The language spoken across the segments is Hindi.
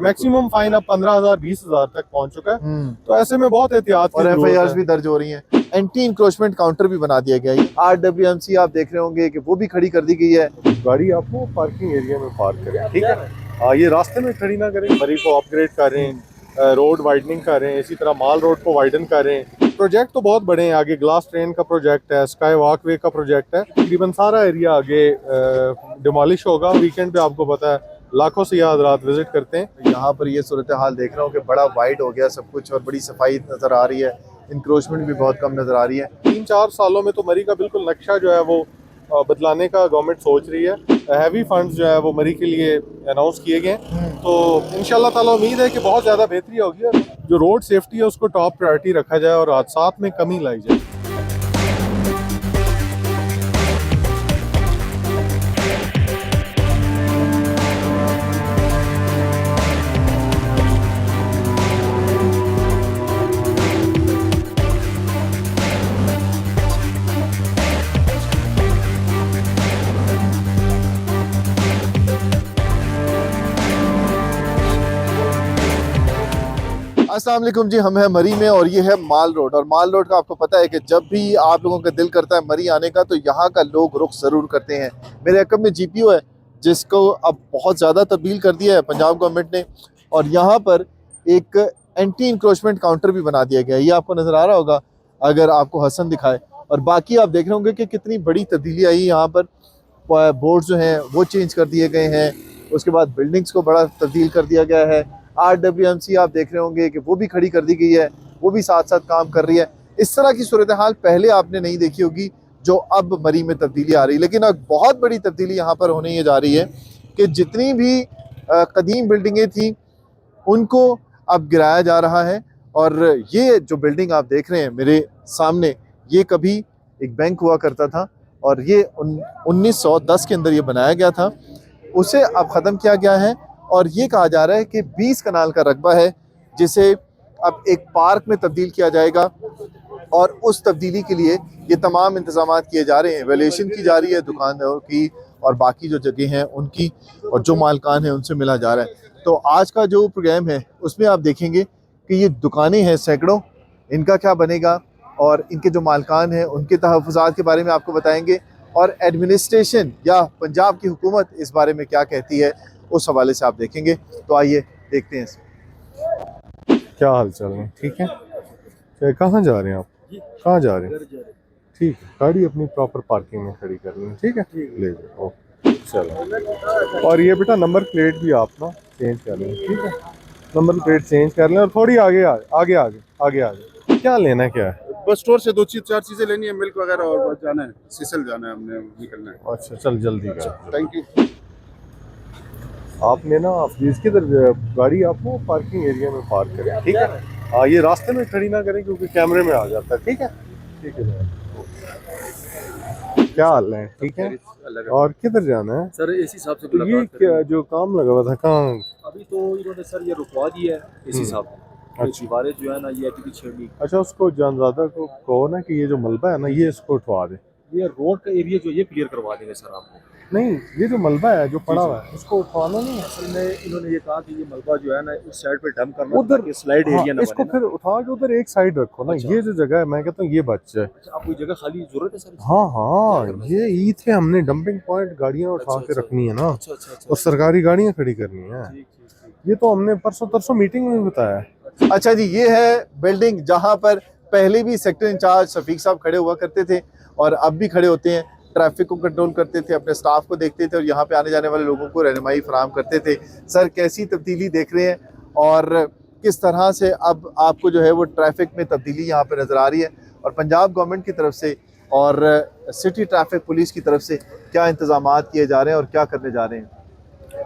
मैक्सिमम फाइन अब 15,000 20,000 तक पहुंच चुका है। तो ऐसे में बहुत एहतियात और FIRs भी दर्ज हो रही हैं। एंटी इंक्रोचमेंट काउंटर भी बना दिया गया है। RWMC आप देख रहे होंगे कि वो भी खड़ी कर दी गई है। गाड़ी आपको पार्किंग एरिया में पार्क करें, ठीक है। हाँ, ये रास्ते में खड़ी ना करें। मरी को अपग्रेड करें, रोड वाइडनिंग करें, इसी तरह माल रोड को वाइडन करें। प्रोजेक्ट तो बहुत बड़े हैं। आगे ग्लास ट्रेन का प्रोजेक्ट है, स्काई वॉकवे का प्रोजेक्ट है। तकरीबन सारा एरिया आगे डिमोलिश होगा। वीकेंड पे आपको पता है लाखों सियाह रात विजिट करते हैं। यहाँ पर ये सूरत हाल देख रहा हूँ कि बड़ा वाइड हो गया सब कुछ और बड़ी सफाई नजर आ रही है। इंक्रोचमेंट भी बहुत कम नजर आ रही है। 3-4 सालों में तो मरी का बिल्कुल नक्शा जो है वो बदलाने का गवर्नमेंट सोच रही है। हैवी फंड्स जो है वो मरी के लिए अनाउंस किए गए हैं। तो इंशाल्लाह ताला उम्मीद है कि बहुत ज़्यादा बेहतरी होगी और जो रोड सेफ्टी है उसको टॉप प्रायोरिटी रखा जाए और हादसात में कमी लाई जाए। अस्सलाम वालेकुम जी, हम हैं मरी में और ये है माल रोड। और माल रोड का आपको पता है कि जब भी आप लोगों का दिल करता है मरी आने का तो यहाँ का लोग रुख ज़रूर करते हैं। मेरे अकब में GPO है जिसको अब बहुत ज़्यादा तब्दील कर दिया है पंजाब गवर्नमेंट ने। और यहाँ पर एक एंटी इंक्रोचमेंट काउंटर भी बना दिया गया है। ये आपको नज़र आ रहा होगा अगर आपको हसन दिखाए। और बाकी आप देख रहे होंगे कि कितनी बड़ी तब्दीली आई। यहाँ पर बोर्ड जो हैं वो चेंज कर दिए गए हैं। उसके बाद बिल्डिंग्स को बड़ा तब्दील कर दिया गया है। RWMC आप देख रहे होंगे कि वो भी खड़ी कर दी गई है, वो भी साथ साथ काम कर रही है। इस तरह की सूरत हाल पहले आपने नहीं देखी होगी जो अब मरी में तब्दीली आ रही है। लेकिन अब बहुत बड़ी तब्दीली यहाँ पर होने ये जा रही है कि जितनी भी कदीम बिल्डिंगें थी उनको अब गिराया जा रहा है। और ये जो बिल्डिंग आप देख रहे हैं मेरे सामने, ये कभी एक बैंक हुआ करता था और ये 1910 के अंदर ये बनाया गया था। उसे अब ख़त्म किया गया है और ये कहा जा रहा है कि 20 कनाल का रकबा है जिसे अब एक पार्क में तब्दील किया जाएगा। और उस तब्दीली के लिए ये तमाम इंतजाम किए जा रहे हैं। वैल्यूएशन की जा रही है दुकानदारों की और बाकी जो जगह हैं उनकी, और जो मालकान हैं उनसे मिला जा रहा है। तो आज का जो प्रोग्राम है उसमें आप देखेंगे कि ये दुकानें हैं सैकड़ों, इनका क्या बनेगा और इनके जो मालकान हैं उनके तहफ़्फ़ुज़ात के बारे में आपको बताएंगे। और एडमिनिस्ट्रेशन या पंजाब की हुकूमत इस बारे में क्या कहती है उस हवाले से आप देखेंगे। तो आइए देखते हैं। क्या हाल चाल है? ठीक है। कहाँ जा रहे हैं आप? कहाँ जा रहे हैं? ठीक है, गाड़ी अपनी प्रॉपर पार्किंग में खड़ी कर लें, ठीक है, ले जाओ। ओके, चलो। और ये बेटा नंबर प्लेट भी आप ना चेंज कर लें, ठीक है। नंबर प्लेट चेंज कर लें और थोड़ी आगे आगे आगे आगे आगे। क्या लेना क्या है? बस स्टोर से 2-4 चीजें लेनी है, मिल्क वगैरह, और बस जाना है, सिसल जाना है, हमने निकलना है। अच्छा चल जल्दी कर। Thank you. आपने ना प्लीज किधर गाड़ी आपको पार्किंग एरिया में पार्क करें, ठीक है। हाँ, ये रास्ते में खड़ी ना करें क्योंकि कैमरे में आ जाता है, ठीक है। ठीक है, क्या हाल है? ठीक है। और किधर जाना है सर? एसी साहब से तो ये क्या जो काम लगा हुआ था कहाँ? अभी तो इन्होंने सर ये रुकवा दिया है एसी साहब ने। अच्छा। दीवारें जो है ना ये अभी छेड़नी। अच्छा, उसको जानज़ादा को कहो ना कि ये जो मलबा है ना ये इसको उठवा दे। ये रोड का एरिया जो ये क्लियर करवा देंगे सर आपको। नहीं, ये जो मलबा है जो पड़ा हुआ है उसको उठवाना नहीं है। असल में इन्होंने ये कहा कि ये मलबा जो है ना उस साइड पे डंप करना, उधर ताकि स्लाइड एरिया ना इसको बने फिर उठा के उधर एक साइड रखो ना। अच्छा। ये जो जगह है मैं कहता हूँ ये बच जाए। अच्छा, आपको जगह खाली जरूरत है सर? हाँ हाँ, ये ईद है, हमने डंपिंग पॉइंट गाड़ियाँ उठा के रखनी है ना। अच्छा अच्छा अच्छा, और सरकारी गाड़ियाँ खड़ी करनी है। ठीक ठीक ठीक। ये तो हमने परसों तरसों मीटिंग में बताया। अच्छा जी, ये है बिल्डिंग जहाँ पर पहले भी सेक्टर इंचार्ज शफीक साहब खड़े हुआ करते थे और अब भी खड़े होते हैं। ट्रैफिक को कंट्रोल करते थे, अपने स्टाफ को देखते थे और यहाँ पे आने जाने वाले लोगों को रहनुमाई फराहम करते थे। सर, कैसी तब्दीली देख रहे हैं और किस तरह से अब आपको जो है वो ट्रैफिक में तब्दीली यहाँ पे नज़र आ रही है? और पंजाब गवर्नमेंट की तरफ से और सिटी ट्रैफिक पुलिस की तरफ से क्या इंतजाम किए जा रहे हैं और क्या करने जा रहे हैं?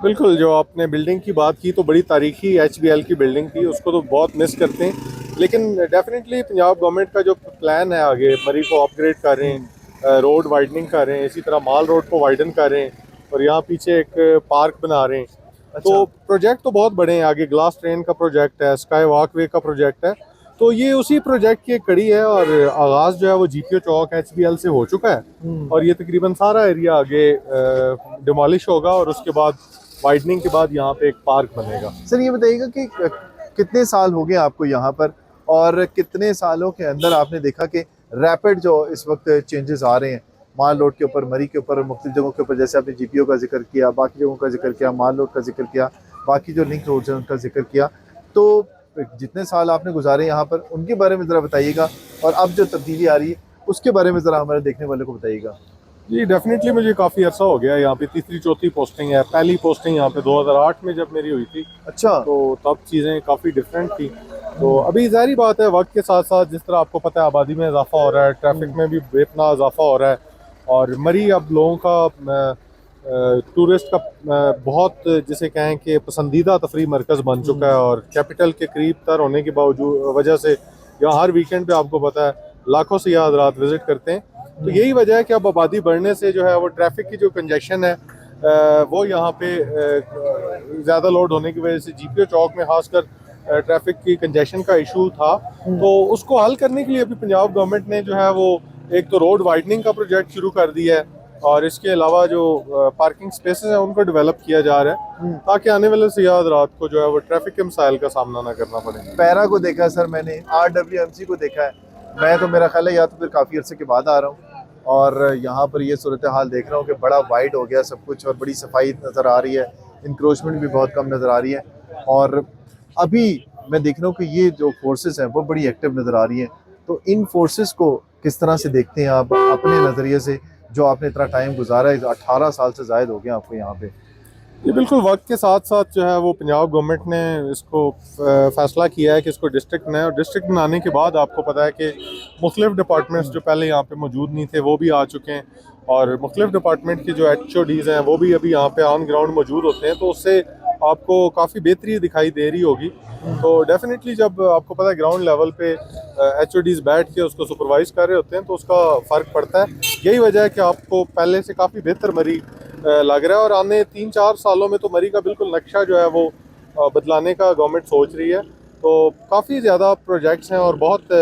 बिल्कुल, जो आपने बिल्डिंग की बात की तो बड़ी तारीखी HBL की बिल्डिंग थी, उसको तो बहुत मिस करते हैं। लेकिन डेफिनेटली पंजाब गवर्नमेंट का जो प्लान है आगे मरी को अपग्रेड करें, रोड वाइडनिंग करें, इसी तरह माल रोड को वाइडन करें और यहाँ पीछे एक पार्क बना रहे हैं। अच्छा। तो प्रोजेक्ट तो बहुत बड़े हैं। आगे ग्लास ट्रेन का प्रोजेक्ट है, स्काई वॉकवे का प्रोजेक्ट है। तो ये उसी प्रोजेक्ट की एक कड़ी है और आगाज़ जो है वो GPO चौक HBL से हो चुका है और ये तकरीबन सारा एरिया आगे डिमोलिश होगा और उसके बाद वाइडनिंग के बाद यहाँ पे एक पार्क बनेगा। सर ये बताइएगा कि कितने साल हो गए आपको यहाँ पर, और कितने सालों के अंदर आपने देखा कि रैपिड जो इस वक्त चेंजेस आ रहे हैं माल रोड के ऊपर, मरी के ऊपर, मुख्तलिफ जगहों के ऊपर, जैसे आपने GPO का जिक्र किया, बाकी जगहों का जिक्र किया, माल रोड का जिक्र किया, बाकी जो लिंक रोड है उनका जिक्र किया, तो जितने साल आपने गुजारे यहाँ पर उनके बारे में ज़रा बताइएगा, और अब जो तब्दीली आ रही है उसके बारे में ज़रा हमारे देखने वाले को बताइएगा। जी डेफिनेटली मुझे काफ़ी अर्सा हो गया यहाँ पे, तीसरी चौथी पोस्टिंग है। पहली पोस्टिंग यहाँ पे 2008 में जब मेरी हुई थी, अच्छा, तो तब चीज़ें काफ़ी डिफरेंट थी। तो अभी ज़ाहिर बात है वक्त के साथ साथ जिस तरह आपको पता है आबादी में इजाफा हो रहा है, ट्रैफिक में भी बेपनाह इजाफा हो रहा है, और मरी अब लोगों का टूरिस्ट का बहुत जिसे कहें कि पसंदीदा तफरी मरकज़ बन चुका है, और कैपिटल के करीब तर होने के बावजूद वजह से यहाँ हर वीकेंड पे आपको पता है लाखों सियाह हज़रात विज़िट करते हैं। तो यही वजह है कि अब आबादी बढ़ने से जो है वो ट्रैफिक की जो कंजेशन है वो यहाँ पे ज़्यादा लोड होने की वजह से GPO चौक में खासकर ट्रैफिक की कंजेशन का इशू था। तो उसको हल करने के लिए अभी पंजाब गवर्नमेंट ने जो है वो एक तो रोड वाइडनिंग का प्रोजेक्ट शुरू कर दिया है, और इसके अलावा जो पार्किंग स्पेसेस हैं उनको डेवलप किया जा रहा है ताकि आने वाले सियाह हज़रात को जो है वो ट्रैफिक के मसाइल का सामना ना करना पड़े। पैरा को देखा है सर मैंने, RWMC को देखा है, मैं तो मेरा ख्याल है या तो फिर काफ़ी अर्से के बाद आ रहा हूँ, और यहाँ पर ये सूरत हाल देख रहा हूँ कि बड़ा वाइड हो गया सब कुछ, और बड़ी सफाई नज़र आ रही है, इंक्रोचमेंट भी बहुत कम नज़र आ रही है, और अभी मैं देख रहा हूँ कि ये जो फोर्सेस हैं वो बड़ी एक्टिव नज़र आ रही हैं। तो इन फोर्सेस को किस तरह से देखते हैं आप अपने नज़रिए से, जो आपने इतना टाइम गुजारा है, 18 साल से ज़ायद हो गया आपको यहाँ पे? ये बिल्कुल वक्त के साथ साथ जो है वो पंजाब गवर्नमेंट ने इसको फैसला किया है कि इसको डिस्ट्रिक्ट बनाए, और डिस्ट्रिक्ट बनाने के बाद आपको पता है कि मुख्तलिफ डिपार्टमेंट्स जो पहले यहाँ पे मौजूद नहीं थे वो भी आ चुके हैं, और मुख्तलिफ डिपार्टमेंट के जो HODs हैं वो भी अभी यहाँ पे ऑन ग्राउंड मौजूद होते हैं, तो उससे आपको काफ़ी बेहतरी दिखाई दे रही होगी। तो डेफिनेटली जब आपको पता है ग्राउंड लेवल पे HODs बैठ के उसको सुपरवाइज कर रहे होते हैं तो उसका फ़र्क पड़ता है। यही वजह है कि आपको पहले से काफ़ी बेहतर मरी लग रहा है, और आने 3-4 सालों में तो मरी का बिल्कुल नक्शा जो है वो बदलाने का गवर्नमेंट सोच रही है। तो काफ़ी ज़्यादा प्रोजेक्ट्स हैं और बहुत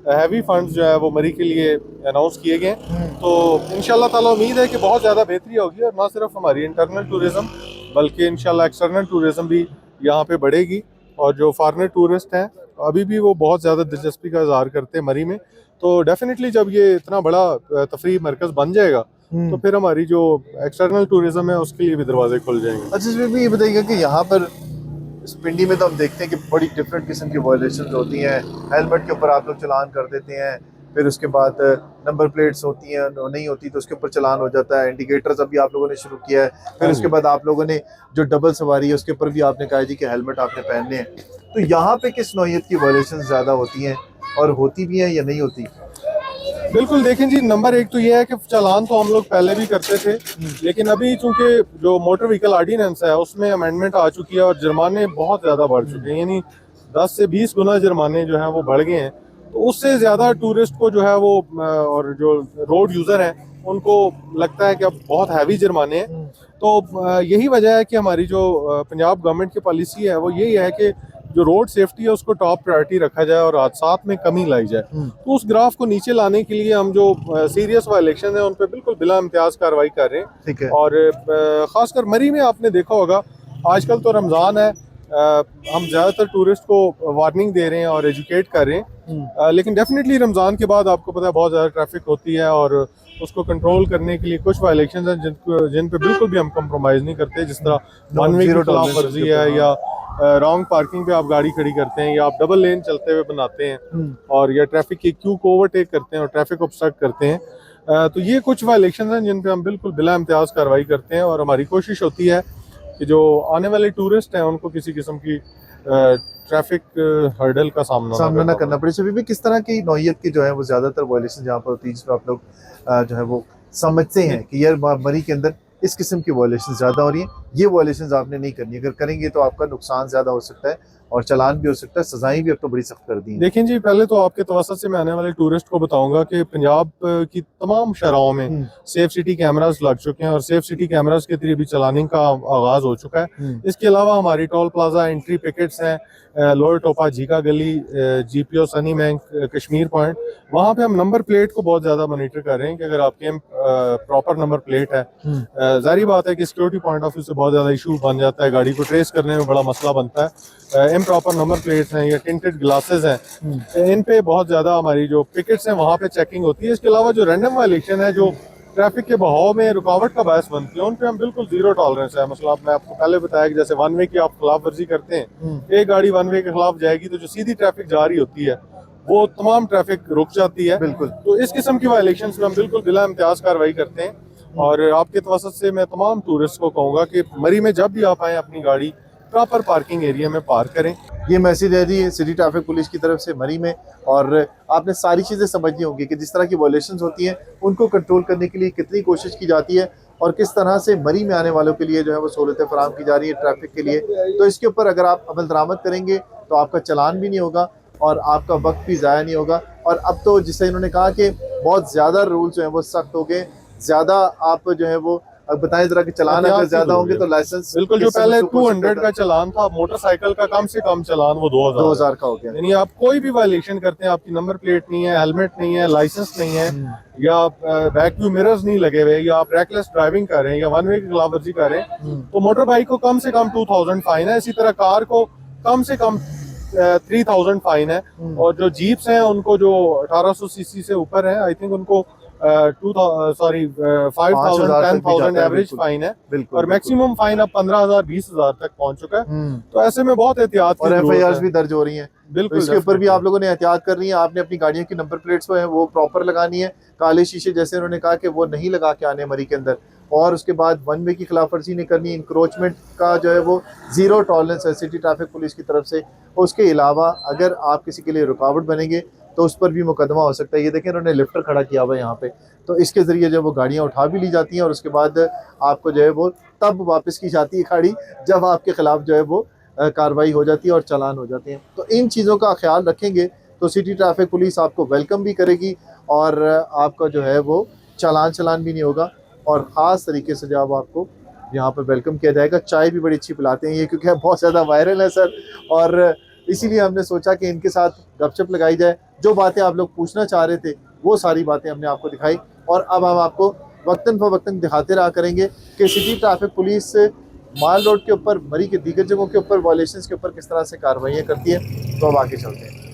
हैवी फंड्स जो है वो मरी के लिए अनाउंस किए गए हैं। तो इंशाल्लाह ताला उम्मीद है कि बहुत ज़्यादा बेहतरी होगी, और ना सिर्फ हमारी इंटरनल टूरिज़म बल्कि इंशाल्लाह एक्सटर्नल टूरिज़म भी यहाँ पे बढ़ेगी, और जो फॉरेनर टूरिस्ट हैं अभी भी वो बहुत ज़्यादा दिलचस्पी का इज़हार करते हैं मरी में। तो डेफिनेटली जब ये इतना बड़ा तफरीह मरकज़ बन जाएगा तो फिर हमारी जो एक्सटर्नल टूरिज्म है उसके लिए भी दरवाजे खुल जाएंगे। अच्छा, इसमें भी ये बताइएगा कि यहाँ पर इस पिंडी में तो हम देखते हैं कि बड़ी डिफरेंट किस्म की वायलेशंस होती हैं। हेलमेट के ऊपर आप लोग चलान कर देते हैं, फिर उसके बाद नंबर प्लेट्स होती हैं, नहीं होती तो उसके ऊपर चलान हो जाता है। इंडिकेटर्स अभी आप लोगों ने शुरू किया है, फिर उसके बाद आप लोगों ने जो डबल सवारी है उसके ऊपर भी आपने कहा जी कि हेलमेट आपने पहनने हैं। तो यहाँ पे किस नौइयत की वायलेशंस ज़्यादा होती हैं, और होती भी हैं या नहीं होती? बिल्कुल, देखें जी, नंबर एक तो ये है कि चालान तो हम लोग पहले भी करते थे, लेकिन अभी चूंकि जो मोटर व्हीकल ऑर्डिनेंस है उसमें अमेंडमेंट आ चुकी है और जुर्माने बहुत ज़्यादा बढ़ चुके हैं, यानी 10 से 20 गुना जुर्माने जो हैं वो बढ़ गए हैं। तो उससे ज़्यादा टूरिस्ट को जो है वो और जो रोड यूज़र हैं उनको लगता है कि अब बहुत हैवी जुर्माने हैं। तो यही वजह है कि हमारी जो पंजाब गवर्नमेंट की पॉलिसी है वो यही है कि जो रोड सेफ्टी है उसको टॉप प्रायोरिटी रखा जाए और हादसात में कमी लाई जाए। तो उस ग्राफ को नीचे लाने के लिए हम जो सीरियस वायलेशन है उन पर बिल्कुल बिला इम्तियाज कार्रवाई कर रहे हैं। ठीक है। और ख़ासकर मरी में आपने देखा होगा आजकल तो रमज़ान है, हम ज़्यादातर टूरिस्ट को वार्निंग दे रहे हैं और एजुकेट कर रहे हैं, लेकिन डेफिनेटली रमज़ान के बाद आपको पता है बहुत ज़्यादा ट्रैफिक होती है और उसको कंट्रोल करने के लिए कुछ वायलेशन हैं जिन पे बिल्कुल भी हम कंप्रोमाइज़ नहीं करते, जिस तरह वन वे की खिलाफ वर्जी है या रॉन्ग पार्किंग पे आप गाड़ी खड़ी करते हैं या आप डबल लेन चलते हुए बनाते हैं और या ट्रैफिक की क्यू को ओवरटेक करते हैं और ट्रैफिक ऑब्स्ट्रक्ट करते हैं। तो ये कुछ वायलेशन हैं जिन पे हम बिल्कुल बिला इम्तियाज कार्रवाई करते हैं और हमारी कोशिश होती है कि जो आने वाले टूरिस्ट हैं उनको किसी किस्म की ट्रैफिक हर्डल का सामना ना करना पड़े। सभी भी किस तरह की नौइयत की जो है वो ज़्यादातर वायलेशन जहाँ पर होती है जिसमें आप लोग जो है वो समझते हैं कि यार मरी के अंदर इस किस्म की वायलेशन ज़्यादा हो रही है, ये वायलेशन आपने नहीं करनी, अगर करेंगे तो आपका नुकसान ज़्यादा हो सकता है और चालान भी हो सकता है, सजाएं भी अब तो बड़ी सख्त कर दी हैं। देखें जी, पहले तो आपके तवसत से मैं आने वाले टूरिस्ट को बताऊंगा कि पंजाब की तमाम शहरों में सेफ सिटी कैमरास लग चुके हैं और सेफ सिटी कैमरास के जरिए भी चलानिंग का आगाज हो चुका है। इसके अलावा हमारी टोल प्लाजा एंट्री पिकेट्स हैं, लोअर टोपा, झीका गली, GPO Sunny bank, Kashmir point, वहाँ पे हम नंबर प्लेट को बहुत ज़्यादा मॉनिटर कर रहे हैं कि अगर आपके प्रॉपर नंबर प्लेट है, जारी बात है कि सिक्योरिटी पॉइंट ऑफ व्यू से बहुत बहुत ज़्यादा इशू बन जाता है, गाड़ी को ट्रेस करने में बड़ा मसला बनता है। इम्प्रॉपर नंबर प्लेट्स हैं या टिंटेड ग्लासेस हैं, इन पे बहुत ज़्यादा हमारी जो पिकेट्स हैं वहाँ पे चेकिंग होती है। इसके अलावा जो रैंडम वायलेशन है, जो ट्रैफिक के बहाव में रुकावट का बायस बनती है, उन पे हम बिल्कुल जीरो टॉलरेंस है। मतलब मैं आपको पहले बताया कि जैसे वन वे की आप खिलाफ वर्जी करते हैं, एक गाड़ी वन वे के खिलाफ जाएगी तो जो सीधी ट्रैफिक जा रही होती है वो तमाम ट्रैफिक रुक जाती है। बिल्कुल। तो इस किस्म की वायलेशन में हम बिल्कुल बिला इम्तियाज कार्रवाई करते हैं। और आपके तवसत से मैं तमाम टूरिस्ट को कहूँगा कि मरी में जब भी आप आएँ अपनी गाड़ी प्रॉपर पार्किंग एरिया में पार्क करें। ये मैसेज है जी सिटी ट्रैफिक पुलिस की तरफ से मरी में, और आपने सारी चीज़ें समझनी होंगी कि जिस तरह की वॉयलेशंस होती हैं उनको कंट्रोल करने के लिए कितनी कोशिश की जाती है और किस तरह से मरी में आने वालों के लिए जो है वो सहूलतें फराहम की जा रही है ट्रैफिक के लिए। तो इसके ऊपर अगर आप अमल दरामद करेंगे तो आपका चलान भी नहीं होगा और आपका वक्त भी ज़ाया नहीं होगा। और अब तो जिससे इन्होंने कहा कि बहुत ज़्यादा रूल जो हैं वो सख्त हो गए, ज़्यादा आप जो है वो अब बताएं जरा कि चलान अगर ज़्यादा होंगे तो लाइसेंस बिल्कुल, जो पहले 200 का चलान था, मोटरसाइकिल का कम से कम चलान वो 2000 का हो गया। यानी आप कोई भी वायलेशन करते हैं, आपकी नंबर प्लेट नहीं है, हेलमेट नहीं है, लाइसेंस नहीं है, या बैक व्यू मिरर्स नहीं लगे हुए, या आप रेकलेस ड्राइविंग कर रहे हैं या वन वे की खिलाफवर्जी कर रहे हैं, तो मोटर बाइक को कम से कम 2000 फाइन है। इसी तरह कार को कम से कम 3000 फाइन है। और जो जीप्स हैं उनको जो 1800 सीसी से ऊपर है, आई थिंक उनको 5000 10,000 एवरेज फाइन है। और मैक्सिमम फाइन अब 15,000 20,000 तक पहुंच चुका है। तो ऐसे में बहुत एहतियात और FIRs भी दर्ज हो रही हैं। बिल्कुल, तो इसके ऊपर भी आप लोगों ने एहतियात करनी है। आपने अपनी गाड़ियों की नंबर प्लेट्स जो है वो प्रॉपर लगानी है। काले शीशे जैसे उन्होंने कहा कि वो नहीं लगा के आने मरी के अंदर। और उसके बाद वन वे की खिलाफवर्जी नहीं करनी, इंक्रोचमेंट का जो है वो जीरो टॉलरेंस है सिटी ट्रैफिक पुलिस की तरफ से। उसके अलावा अगर आप किसी के लिए रुकावट बनेंगे तो उस पर भी मुकदमा हो सकता है। ये देखें इन्होंने लिफ्टर खड़ा किया हुआ है यहाँ पे, तो इसके ज़रिए जो वो गाड़ियाँ उठा भी ली जाती हैं और उसके बाद आपको जो है वो तब वापस की जाती है गाड़ी जब आपके ख़िलाफ़ जो है वो कार्रवाई हो जाती है और चालान हो जाते हैं। तो इन चीज़ों का ख्याल रखेंगे तो सिटी ट्रैफिक पुलिस आपको वेलकम भी करेगी और आपका जो है वो चालान भी नहीं होगा। और ख़ास तरीके से जब आपको यहाँ पर वेलकम किया जाएगा, चाय भी बड़ी अच्छी पिलाते हैं ये, क्योंकि बहुत ज़्यादा वायरल है सर, और इसीलिए हमने सोचा कि इनके साथ गपशप लगाई जाए। जो बातें आप लोग पूछना चाह रहे थे वो सारी बातें हमने आपको दिखाई, और अब हम आपको वक्तन फ़वक्तन दिखाते रहा करेंगे कि सिटी ट्रैफिक पुलिस माल रोड के ऊपर, मरी के दीगर जगहों के ऊपर, वायलेशंस के ऊपर किस तरह से कार्रवाइयाँ करती है। तो अब आगे चलते हैं।